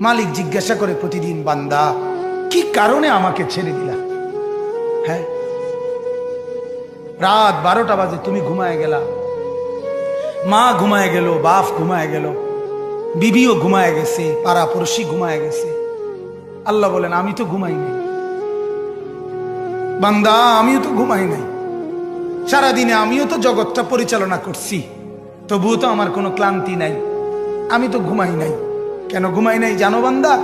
মালিক জিজ্ঞাসা করে প্রতিদিন, বান্দা কি কারণে আমাকে ছেড়ে দিলা? হ্যাঁ, রাত 12টা বাজে তুমি ঘুমায় গেলা, মা ঘুমায় গেল, বাপ ঘুমায় গেল, বিবিও ঘুমায় গেছে, পাড়া পড়শি ঘুমায় গেছে। আল্লাহ বলেন, আমি তো ঘুমাই নাই বান্দা, আমিও তো ঘুমাই নাই। সারাদিনে আমিও তো জগৎটা পরিচালনা করছি, তবুও তো আমার কোনো ক্লান্তি নাই, আমি তো ঘুমাই নাই। কেন ঘুমাই নাই জানো বান্দা?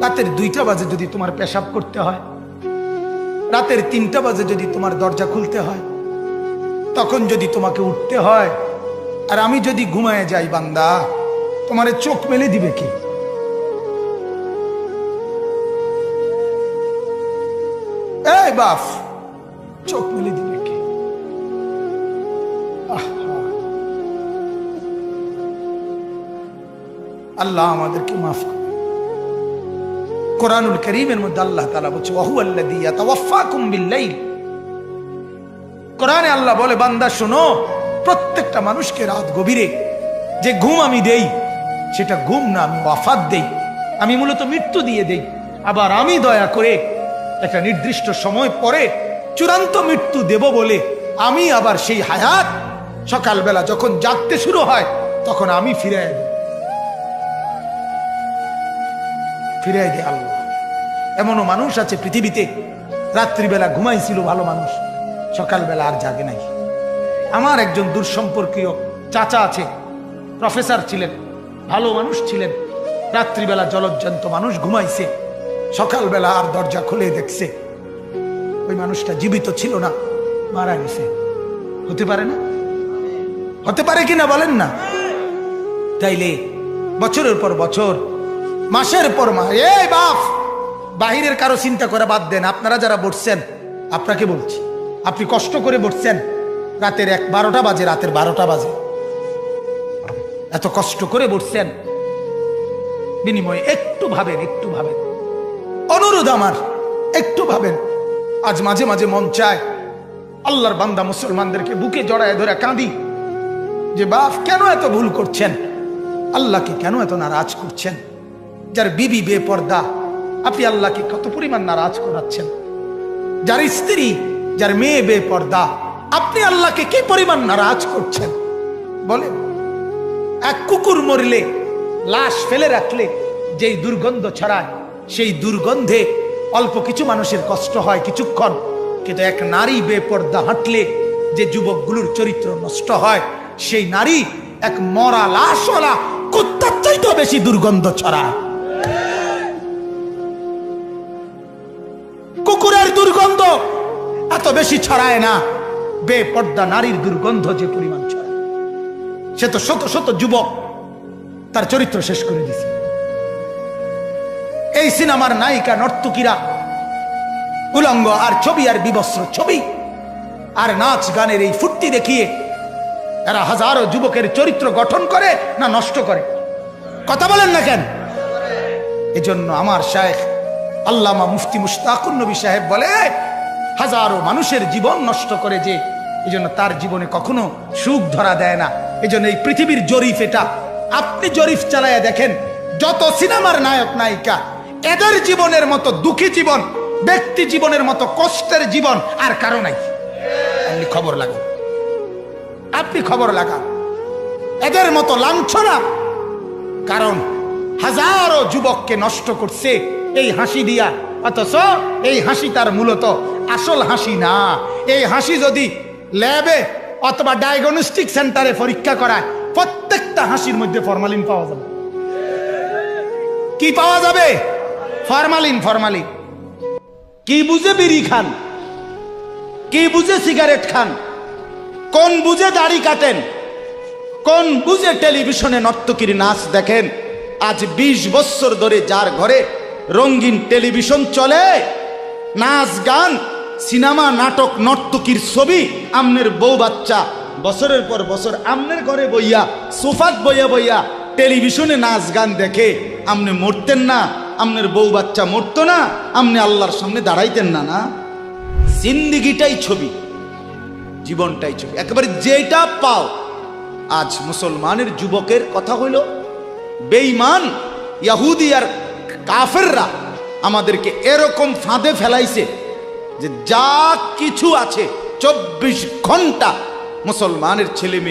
রাতের 2টা বাজে যদি তোমার পেশাব করতে হয়, রাতের 3টা বাজে যদি তোমার দরজা খুলতে হয়, তখন যদি তোমাকে উঠতে হয়, আর আমি যদি ঘুমায় যাই বান্দা, তোমারে চোখ মেলে দিবে কি? এই বাপ, চোখ মেলে দিবে কি? আল্লাহ আমাদেরকে মাফ করে। কোরআনুল কারীমের মধ্যে আল্লাহ তাআলা বলছে, ওয়া হুয়াল্লাযী ইয়াতাওয়াফফাকুম বিল-লাইল। কোরআনে আল্লাহ বলে, বান্দা শোনো, প্রত্যেকটা মানুষকে রাত গভীরে যে ঘুম আমি দেই, সেটা ঘুম না, আমি ওয়াফাত দেই, আমি মূলত মৃত্যু দিয়ে দেই। আবার আমি দয়া করে একটা নির্দিষ্ট সময় পরে চূড়ান্ত মৃত্যু দেব বলে আমি আবার সেই হায়াত সকালবেলা যখন জাগতে শুরু হয় তখন আমি ফিরে দেয় আল্লাহ। এমনও মানুষ আছে পৃথিবীতে, রাত্রিবেলা ঘুমাইছিল ভালো মানুষ, সকালবেলা আর জাগে নাই। আমার একজন দূরসম্পর্কীয় চাচা আছে, প্রফেসর ছিলেন, ভালো মানুষ ছিলেন, রাত্রিবেলা জলজ্জান্ত মানুষ ঘুমাইছে, সকালবেলা আর দরজা খুলে দেখছে ওই মানুষটা জীবিত ছিল না, মারা গেছে। হতে পারে না? হতে পারে কিনা বলেন না? তাইলে বছরের পর বছর, মাসের পর মাস, এই বাপ, বাহিরের কারো চিন্তা করে বাদ দেন। আপনারা যারা বসছেন, আপনাকে বলছি, আপনি কষ্ট করে বসছেন, রাতের 12টা বাজে, রাতের 12টা বাজে, এত কষ্ট করে বসছেন, বিনিময়ে একটু ভাবেন, একটু ভাবেন, অনুরোধ আমার, একটু ভাবেন। আজ মাঝে মাঝে মন চায় আল্লাহর বান্দা মুসলমানদেরকে বুকে জড়ায় ধরে কাঁদি যে বাপ, কেন এত ভুল করছেন? আল্লাহকে কেন এত নারাজ করছেন? যার বিবি বেপর্দা, আপনি আল্লাহকে কত পরিমাণ নারাজ করাচ্ছেন। যার স্ত্রী, যার মেয়ে বেপর্দা, আপনি আল্লাহকে কি পরিমাণ নারাজ করছেন বলেন? এক কুকুর মরলে, লাশ ফেলে রাখলে যেই দুর্গন্ধ ছড়ায়, সেই দুর্গন্ধে অল্প কিছু মানুষের কষ্ট হয় কিছুক্ষণ, কিন্তু এক নারী বেপর্দা হাঁটলে যে যুবকগুলোর চরিত্র নষ্ট হয়, সেই নারী এক মরা লাশওয়ালা কুত্তার চাইতেও বেশি দুর্গন্ধ ছড়ায়। কুকুরের দুর্গন্ধ এত বেশি ছড়ায় না, বেপর্দা নারীর দুর্গন্ধ যে পরিমাণ ছড়ায়। সে তো শত শত যুবক তার চরিত্র শেষ করে দিছে। এই সিনেমার নায়িকা নর্তকীরা উলঙ্গ আর ছবি আর বিবস্ত্র ছবি আর নাচ গানের এই ফুর্তি দেখিয়ে এরা হাজারো যুবকের চরিত্র গঠন করে না নষ্ট করে? কথা বলেন না কেন? এজন্য আমার শায়েখ আল্লামা মুফতি মুশতাকুর নবী সাহেব বলে, হাজারো মানুষের জীবন নষ্ট করে যে, এজন্য তার জীবনে কখনো সুখ ধরা দেয় না। এজন্য এই পৃথিবীর জরিফ এটা, আপনি জরিফ চালায়া দেখেন, যত সিনেমার নায়ক নায়িকা, এদের জীবনের মতো দুঃখী জীবন, ব্যক্তি জীবনের মতো কষ্টের জীবন আর কারো নাই। আপনি খবর লাগান, আপনি খবর লাগান, এদের মতো লাঞ্ছনা। কারণ হাজারো যুবককে নষ্ট করছে এই হাসি দিয়া, অথচ এই হাসি তার মূলত আসল হাসি না। এই হাসি যদি ল্যাবে অথবা ডায়াগনস্টিক সেন্টারে পরীক্ষা করায়, প্রত্যেকটা হাসির মধ্যে ফরমালিন পাওয়া যাবে। কি পাওয়া যাবে? ফরমালিন। ফরমালিন। কি বুঝে বিড়ি খান, কি বুঝে সিগারেট খান, কোন বুঝে দাড়ি কাটেন, কোন বুঝে টেলিভিশনে নর্তকীর নাচ দেখেন। আজ 20 বছর ধরে যার ঘরে রঙিন টেলিভিশন চলে, নাচ গান, সিনেমা, নাটক, নর্তকীর ছবি, আমনের বউ বাচ্চা বছরের পর বছর আমনের ঘরে বইয়া, সোফাত বইয়া বইয়া টেলিভিশনে নাচ গান দেখে, আমনে মরতেন না? আমনের বউ বাচ্চা মরতো না? আমনে আল্লাহর সামনে দাঁড়াইতেন না? না, জিন্দিগিটাই ছবি, জীবনটাই ছবি, একেবারে যেটা পাও। আজ মুসলমানের যুবকের কথা হইল বেঈমান, ইহুদি আর কাফেররা আমাদেরকে এরকম ফাঁদে ফেলাইছে যে যা কিছু আছে 24 ঘন্টা মুসলমানের ছেলে মেয়ে